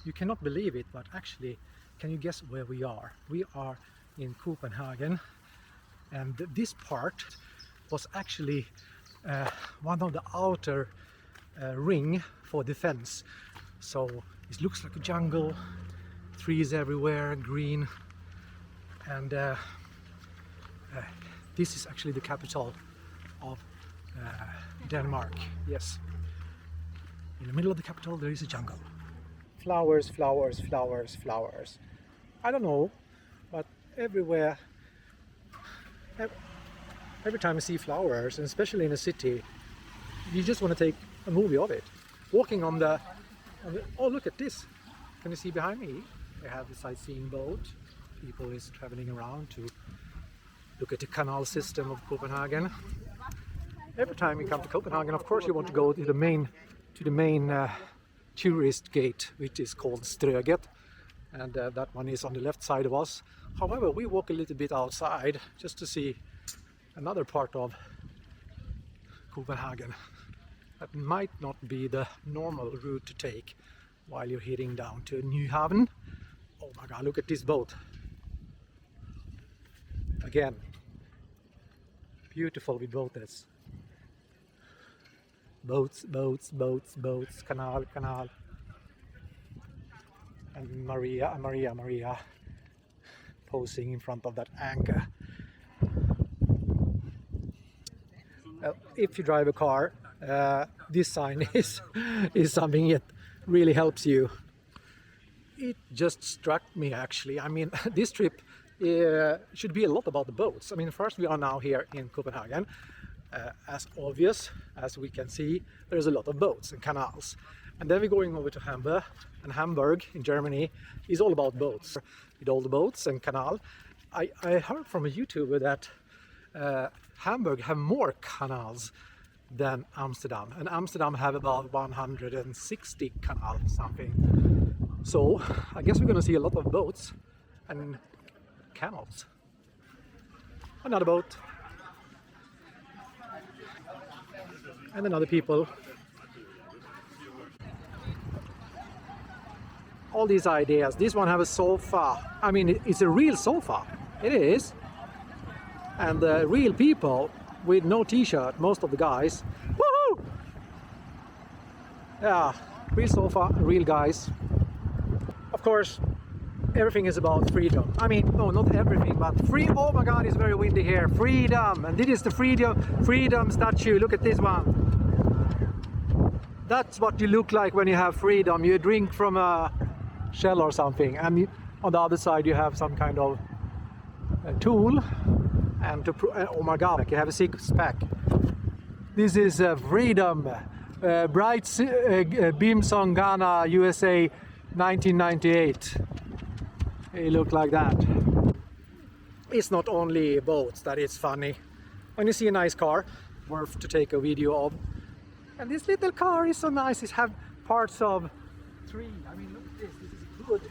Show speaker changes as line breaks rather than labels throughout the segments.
You cannot believe it, but actually, can you guess where we are? We are in Copenhagen, and this part was actually one of the outer ring for defense. So it looks like a jungle, trees everywhere, green, and this is actually the capital of Denmark. Yes, in the middle of the capital there is a jungle. Flowers, flowers, flowers, flowers. I don't know, but everywhere, every time I see flowers, and especially in a city, you just want to take a movie of it. Walking on the oh, look at this. Can you see behind me? They have the sightseeing boat. People is traveling around to look at the canal system of Copenhagen. Every time you come to Copenhagen, of course you want to go to the main tourist gate, which is called Strøget, and that one is on the left side of us. However, we walk a little bit outside just to see another part of Copenhagen that might not be the normal route to take while you're heading down to Nyhavn. Oh my god, look at this boat again. Beautiful with boats. Boats, boats, boats, boats, canal, canal. And Maria posing in front of that anchor. If you drive a car, this sign is something that really helps you. It just struck me actually. I mean, this trip should be a lot about the boats. I mean, first we are now here in Copenhagen. As obvious as we can see, there's a lot of boats and canals. And then we're going over to Hamburg, and Hamburg in Germany is all about boats. With all the boats and canal. I heard from a YouTuber that Hamburg have more canals than Amsterdam, and Amsterdam have about 160 canals something. So I guess we're gonna see a lot of boats and canals. Another boat. And another people. All these ideas. This one have a sofa. I mean, it's a real sofa. It is. And real people with no t-shirt, most of the guys. Woohoo! Yeah, real sofa, real guys. Of course, everything is about freedom. I mean, no, not everything, but free. Oh my god, it's very windy here. Freedom. And this is the freedom statue. Look at this one. That's what you look like when you have freedom. You drink from a shell or something, and on the other side you have some kind of tool, and oh my god, like you have a six-pack. This is freedom. Bright Beam Song Ghana, USA, 1998. It look like that. It's not only boats that it's funny. When you see a nice car, worth to take a video of. And this little car is so nice. It have parts of tree. I mean, look at this. This is wood.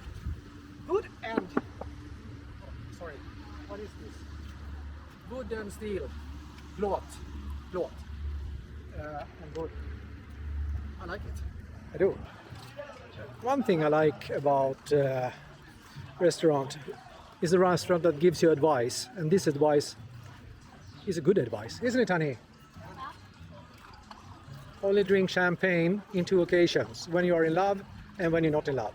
Wood and... Oh, sorry. What is this? Wood and steel. Plåt. And wood. I like it. I do. One thing I like about restaurant is a restaurant that gives you advice. And this advice is a good advice. Isn't it, honey? Only drink champagne in 2 occasions, when you are in love and when you're not in love.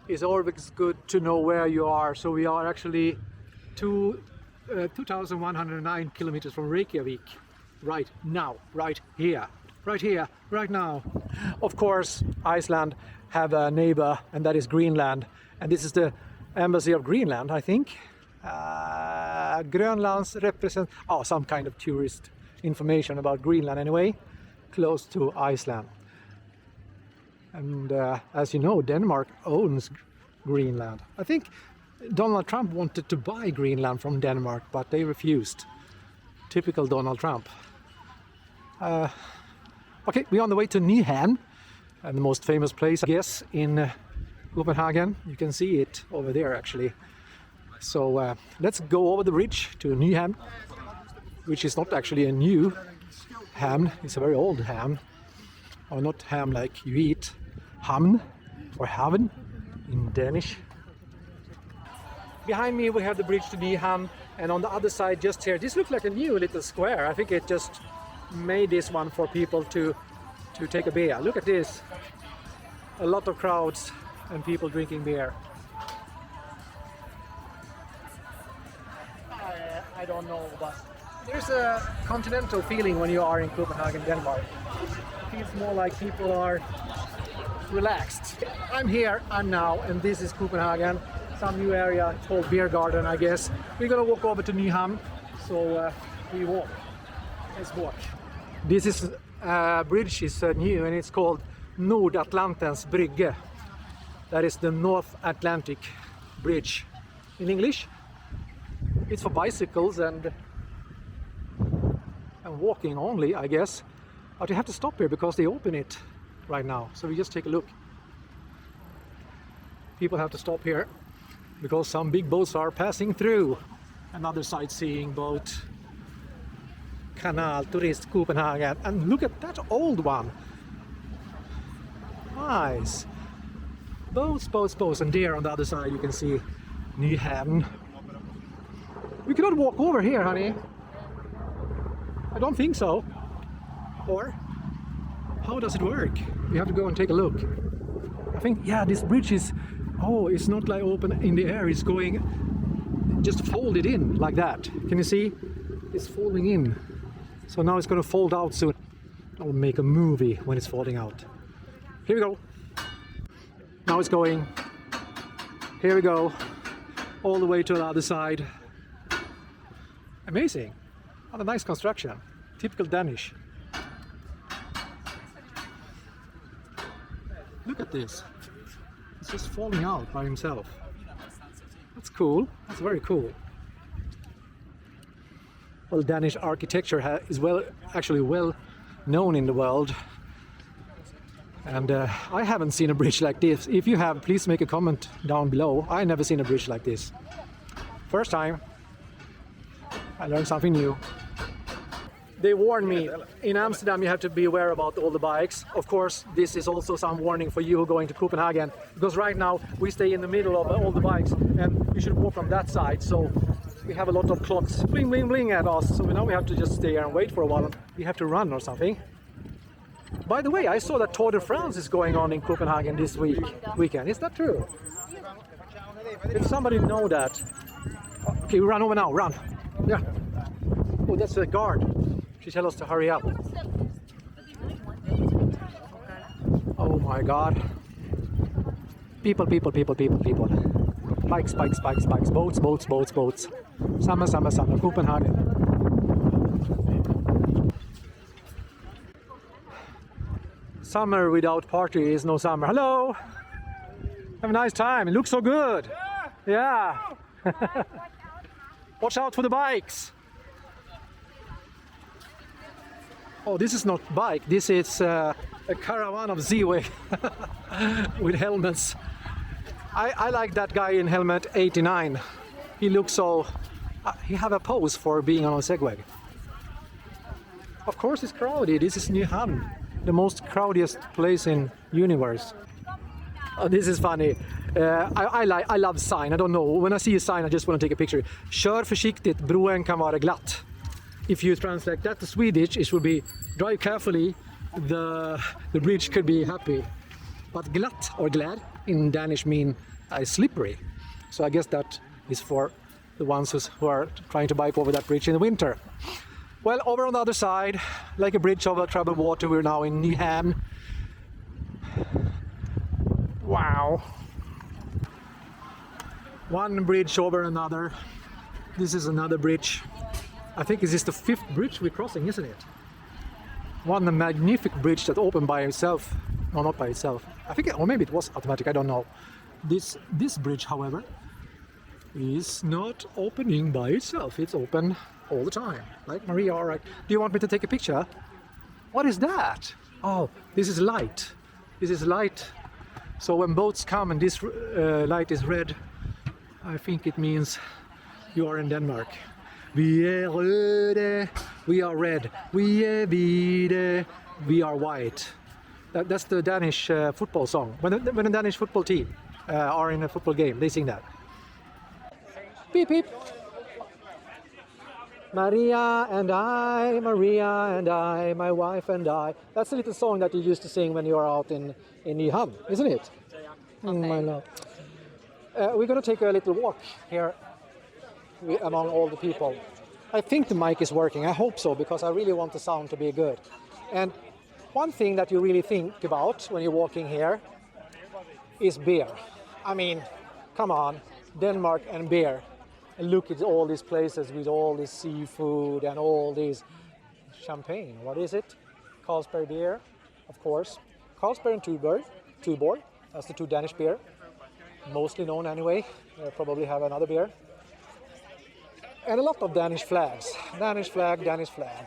It's always good to know where you are. So we are actually 2,109 kilometers from Reykjavik right now, right here, right now. Of course, Iceland have a neighbor, and that is Greenland. And this is the embassy of Greenland, I think. Grönlands some kind of tourist information about Greenland anyway. Close to Iceland. And as you know, Denmark owns Greenland. I think Donald Trump wanted to buy Greenland from Denmark, but they refused. Typical Donald Trump. Okay, we're on the way to Nyhavn, and the most famous place, I guess, in Copenhagen. You can see it over there, actually. So let's go over the bridge to Nyhavn, which is not actually a new ham. It's a very old ham, or not ham like you eat, ham. or heaven in Danish. Behind me we have the bridge to Nyhavn, and on the other side just here, this looks like a new little square. I think it just made this one for people to take a beer. Look at this. A lot of crowds and people drinking beer. I don't know, but there's a continental feeling when you are in Copenhagen, Denmark. It feels more like people are relaxed. I'm here, I'm now, and this is Copenhagen. Some new area called Beer Garden, I guess. We're gonna walk over to Nyhavn, so we walk. Let's walk. This is bridge is new, and it's called Nordatlantens brygge. That is the North Atlantic Bridge in English. It's for bicycles and walking only, I guess. But you have to stop here because they open it right now. So we just take a look. People have to stop here because some big boats are passing through. Another sightseeing boat. Canal, Turist, Copenhagen. And look at that old one. Nice. Boats, boats, boats. And there on the other side you can see Nyhavn. We cannot walk over here, honey. I don't think so. Or how does it work? We have to go and take a look. I think, yeah, this bridge is, oh, it's not like open in the air. It's going, just folded in like that. Can you see? It's folding in. So now it's going to fold out soon. I'll make a movie when it's folding out. Here we go. Now it's going. Here we go. All the way to the other side. Amazing. What a nice construction. Typical Danish. Look at this. It's just falling out by himself. That's cool. That's very cool. Well, Danish architecture is actually well known in the world. And I haven't seen a bridge like this. If you have, please make a comment down below. I never seen a bridge like this. First time. I learned something new. They warned me, in Amsterdam you have to be aware about all the bikes. Of course, this is also some warning for you who are going to Copenhagen, because right now we stay in the middle of all the bikes and we should walk from that side. So we have a lot of clocks bling bling bling at us, so now we have to just stay here and wait for a while. We have to run or something. By the way, I saw that Tour de France is going on in Copenhagen this weekend. Is that true? If somebody know that. Okay, we run over now, run. Yeah. Oh, that's the guard. She tells us to hurry up. Oh my God. People, people, people, people, people. Bikes, bikes, bikes, bikes. Boats, boats, boats, boats. Summer, summer, summer. Copenhagen. Summer without party is no summer. Hello. Have a nice time. It looks so good. Yeah. Watch out for the bikes. Oh, this is not bike. This is a caravan of Z-Way with helmets. I like that guy in helmet 89. He looks so... he have a pose for being on a Segway. Of course it's crowded. This is Nyhavn, the most crowdiest place in universe. Oh, this is funny. I love sign. I don't know. When I see a sign, I just want to take a picture. Kör försiktigt, broen kan vara glatt. If you translate that to Swedish, it would be drive carefully, the bridge could be happy. But glatt or glad in Danish mean slippery. So I guess that is for the ones who are trying to bike over that bridge in the winter. Well, over on the other side, like a bridge over troubled water, we're now in Nyhavn. Wow. One bridge over another. This is another bridge. I think this is the 5th bridge we're crossing, isn't it? One magnificent bridge that opened by itself. No, not by itself. I think, or maybe it was automatic, I don't know. This bridge, however, is not opening by itself. It's open all the time. Like Maria, all right. Do you want me to take a picture? What is that? Oh, this is light. This is light. So when boats come and this light is red, I think it means you are in Denmark. Vi er røde, we are red. Vi er hvide, we are white. That's the Danish football song. When the Danish football team are in a football game, they sing that. Beep beep. Maria and I, my wife and I. That's a little song that you used to sing when you were out in Nyhamn, isn't it? My love. We're going to take a little walk here among all the people. I think the mic is working. I hope so, because I really want the sound to be good. And one thing that you really think about when you're walking here is beer. I mean, come on, Denmark and beer. And look at all these places with all this seafood and all this champagne. What is it? Carlsberg beer, of course. Carlsberg and Tuborg. That's the two Danish beer. Mostly known anyway. They probably have another beer. And a lot of Danish flags. Danish flag, Danish flag.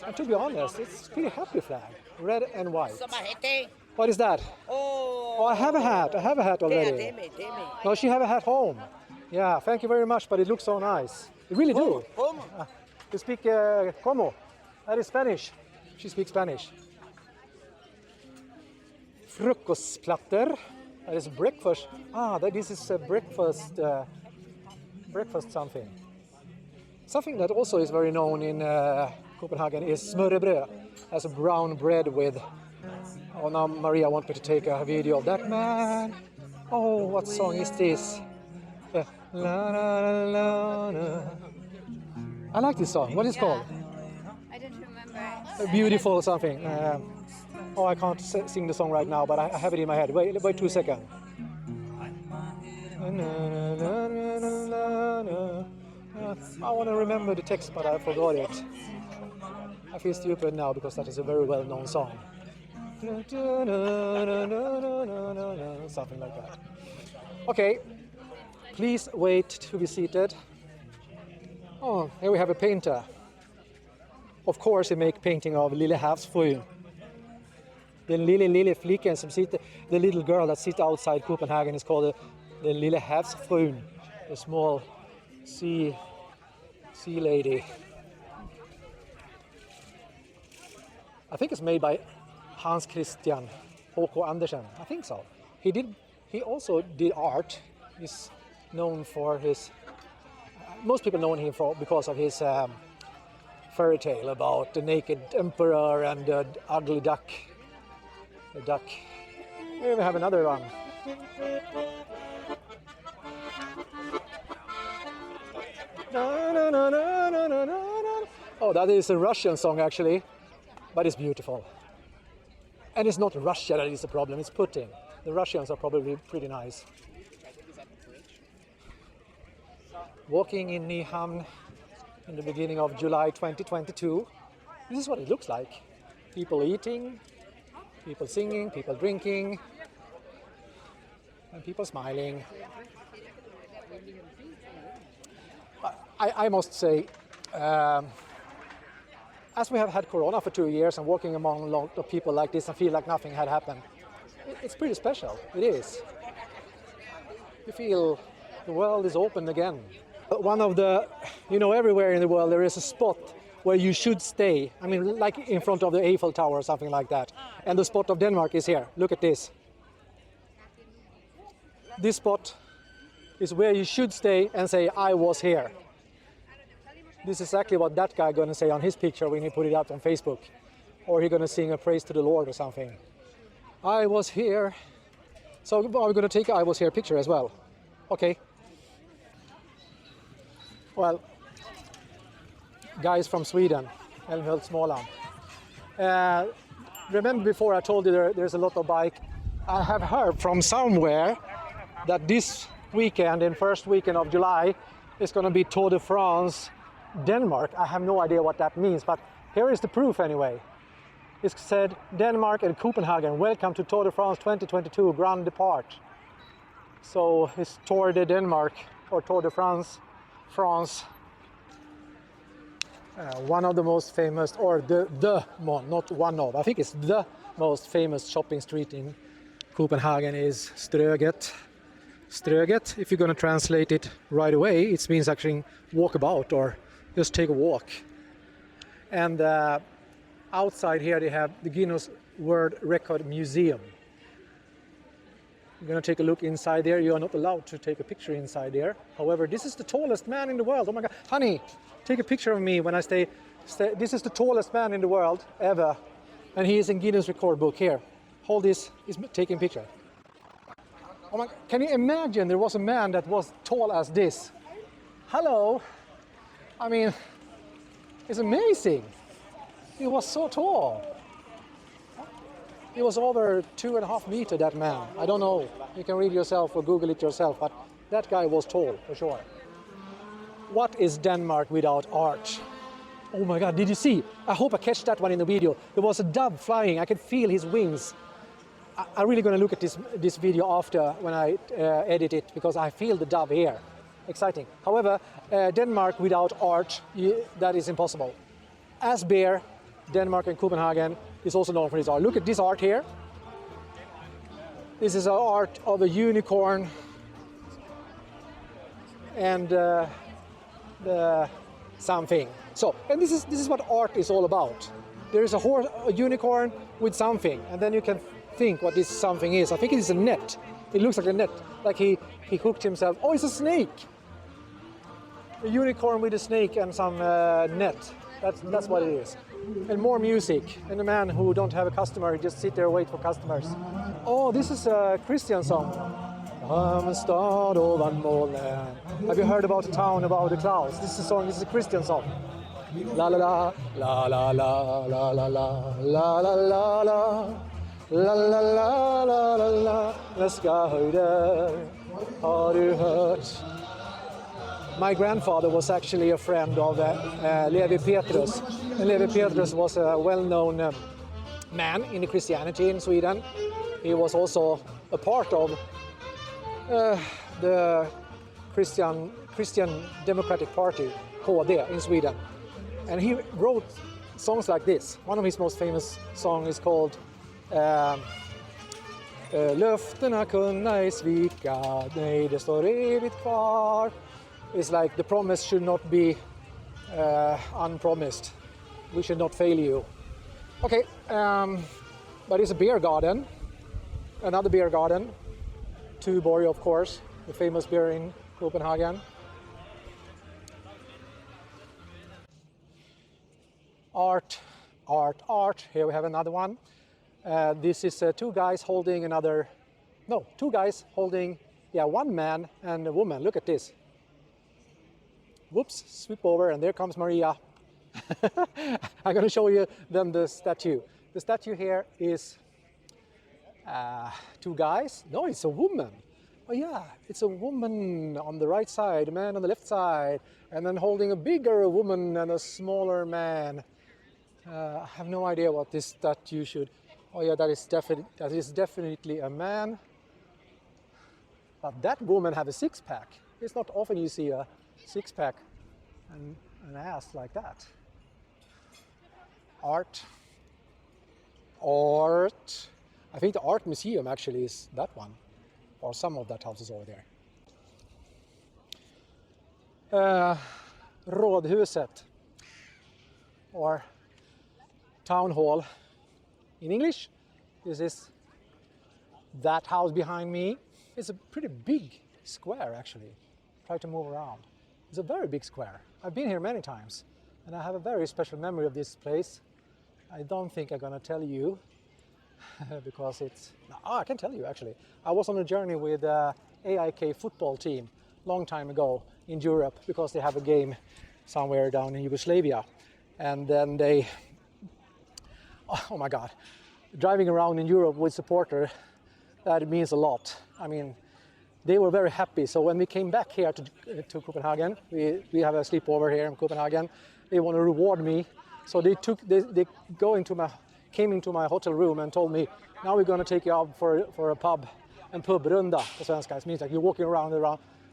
And to be honest, it's a pretty happy flag. Red and white. What is that? Oh, I have a hat. I have a hat already. No, she have a hat home. Yeah, thank you very much, but it looks so nice. You really do. You speak como? That is Spanish. She speaks Spanish. Frukostplatter. That is breakfast. This is a breakfast. Breakfast something. Something that also is very known in Copenhagen is smørrebrød. That's a brown bread with. Oh, now Maria wants me to take a video of that man. Oh, what song is this? La, la, la, la. I like this song. What is it called?
I don't remember.
Beautiful something. I can't sing the song right now, but I have it in my head. Wait 2 seconds. I want to remember the text, but I forgot it. I feel stupid now because that is a very well-known song. Something like that. Okay, please wait to be seated. Oh, here we have a painter. Of course, he makes painting of Lille Havsfruen. The lille flicken som sitter, the little girl that sits outside Copenhagen is called the Lille Havsfruen, the small sea lady. I think it's made by Hans Christian H.K. Andersen. I think so. He also did art. He's known for his. Most people know him because of his fairy tale about the naked emperor and the ugly duck. The duck. Here we have another one. Oh, that is a Russian song actually, but it's beautiful. And it's not Russia that is the problem, it's Putin. The Russians are probably pretty nice. Walking in Nyhamn in the beginning of July 2022. This is what it looks like. People eating, people singing, people drinking, and people smiling. I must say, as we have had Corona for 2 years and walking among a lot of people like this and feel like nothing had happened, it's pretty special. It is. You feel the world is open again. One of the, everywhere in the world there is a spot where you should stay. I mean, like in front of the Eiffel Tower or something like that. And the spot of Denmark is here. Look at this. This spot is where you should stay and say, I was here. This is exactly what that guy going to say on his picture when he put it out on Facebook. Or he's going to sing a praise to the Lord or something. I was here. So are we going to take an I was here picture as well? Okay. Well, guys from Sweden, Älmhult, Småland. Remember before I told you there's a lot of bike. I have heard from somewhere that this weekend, in first weekend of July, is going to be Tour de France Denmark. I have no idea what that means, but here is the proof anyway. It said Denmark and Copenhagen, welcome to Tour de France 2022 Grand Depart. So it's Tour de Denmark or Tour de France. One of the most famous, or not one of, I think it's the most famous shopping street in Copenhagen is Strøget. Strøget, if you're going to translate it right away, it means actually walk about or just take a walk. And outside here they have the World Record Museum. I'm gonna take a look inside there. You are not allowed to take a picture inside there. However, this is the tallest man in the world. Oh my God, honey, take a picture of me when I stay. This is the tallest man in the world ever, and he is in Guinness Record book. Here, hold this. He's taking picture. Oh my! Can you imagine there was a man that was tall as this? Hello. I mean, it's amazing. He was so tall. He was over 2.5 meters, that man. I don't know. You can read yourself or Google it yourself, but that guy was tall, for sure. What is Denmark without art? Oh my God, did you see? I hope I catch that one in the video. There was a dove flying. I could feel his wings. I'm really going to look at this video after when I edit it, because I feel the dove here. Exciting. However, Denmark without art, that is impossible. As Bear, Denmark and Copenhagen is also known for this art. Look at this art here. This is an art of a unicorn and the something. So, and this is what art is all about. There is a unicorn with something, and then you can think what this something is. I think it is a net. It looks like a net, like he hooked himself. Oh, it's a snake. A unicorn with a snake and some net. That's what it is. And more music. And a man who don't have a customer, just sit there and wait for customers. Oh, this is a Christian song. Stad ovan molnen. Have you heard about the town above the clouds? This is a song. This is a Christian song. La la la la la la la la la la la la la la la la la la la. Nästa höjder har du hört. My grandfather was actually a friend of Levi Petrus. And Levi Petrus was a well-known man in the Christianity in Sweden. He was also a part of the Christian Democratic Party, KD, in Sweden. And he wrote songs like this. One of his most famous songs is called Löftena kunna ej svika, nej det står evigt kvar. It's like the promise should not be unpromised. We should not fail you. Okay, but it's a beer garden, another beer garden. Tivoli, of course, the famous beer in Copenhagen. Art, art, art. Here we have another one. This is two guys holding one man and a woman. Look at this. Whoops, sweep over, and there comes Maria. I'm going to show you then the statue. The statue here is two guys. No, it's a woman. Oh yeah, it's a woman on the right side, a man on the left side, and then holding a bigger woman and a smaller man. I have no idea what this statue should. Oh yeah, that is definitely a man. But that woman have a six-pack. It's not often you see a six-pack and an ass like that. Art. Art. I think the art museum actually is that one, or some of that house is over there. Rådhuset, or town hall in English. This is that house behind me. It's a pretty big square actually. Try to move around. It's a very big square. I've been here many times and I have a very special memory of this place. I don't think I'm gonna tell you because I can tell you actually. I was on a journey with AIK football team long time ago in Europe because they have a game somewhere down in Yugoslavia, and then they, oh my God, driving around in Europe with supporter, that means a lot. I mean, they were very happy. So when we came back here to Copenhagen, we have a sleepover here in Copenhagen. They want to reward me, so they came into my hotel room and told me, now we're going to take you out for a pub, and pubrunda på svenska. It means like you're walking around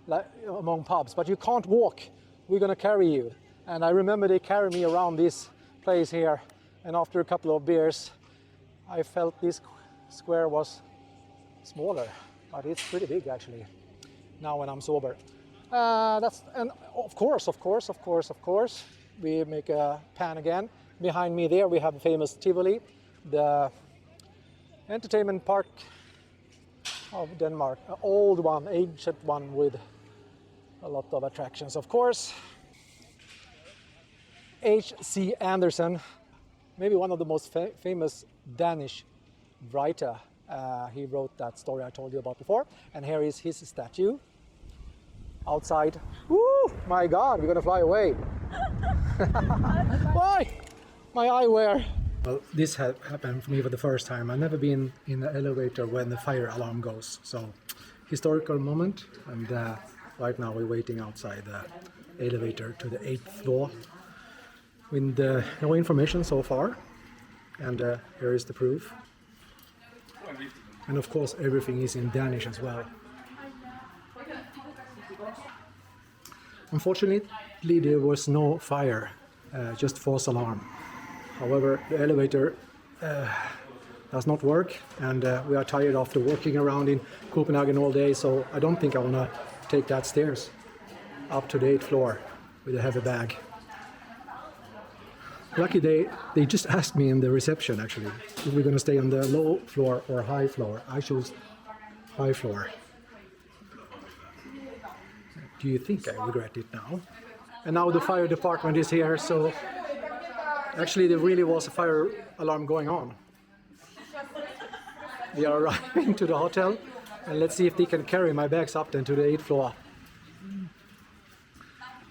like, among pubs, but you can't walk. We're going to carry you. And I remember they carried me around this place here, and after a couple of beers, I felt this square was smaller, but it's pretty big actually now when I'm sober. And of course, we make a pan again. Behind me there we have the famous Tivoli, the entertainment park of Denmark. An old one, ancient one with a lot of attractions, of course. H.C. Andersen, maybe one of the most famous Danish writer. He wrote that story I told you about before. And here is his statue outside. Woo! My God, we're gonna fly away. Why? My eyewear. Well, this happened for me for the first time. I've never been in an elevator when the fire alarm goes. So, historical moment. And right now we're waiting outside the elevator to the 8th floor. With no information so far. And here is the proof. And of course everything is in Danish as well. Unfortunately there was no fire, just false alarm. However, the elevator does not work, and we are tired after walking around in Copenhagen all day, so I don't think I want to take that stairs up to the 8th floor with a heavy bag. Lucky they just asked me in the reception actually if we're going to stay on the low floor or high floor. I chose high floor. Do you think I regret it now? And now the fire department is here, so actually there really was a fire alarm going on. We are arriving to the hotel, and let's see if they can carry my bags up then to the 8th floor.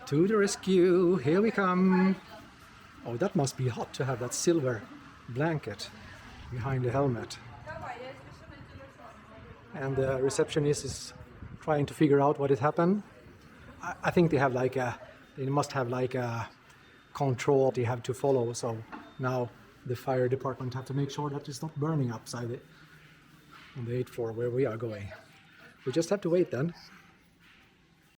To the rescue, here we come. Oh, that must be hot to have that silver blanket behind the helmet. And the receptionist is trying to figure out what had happened. I think they must have like a control they have to follow. So now the fire department have to make sure that it's not burning upside it on the 8th floor where we are going. We just have to wait then.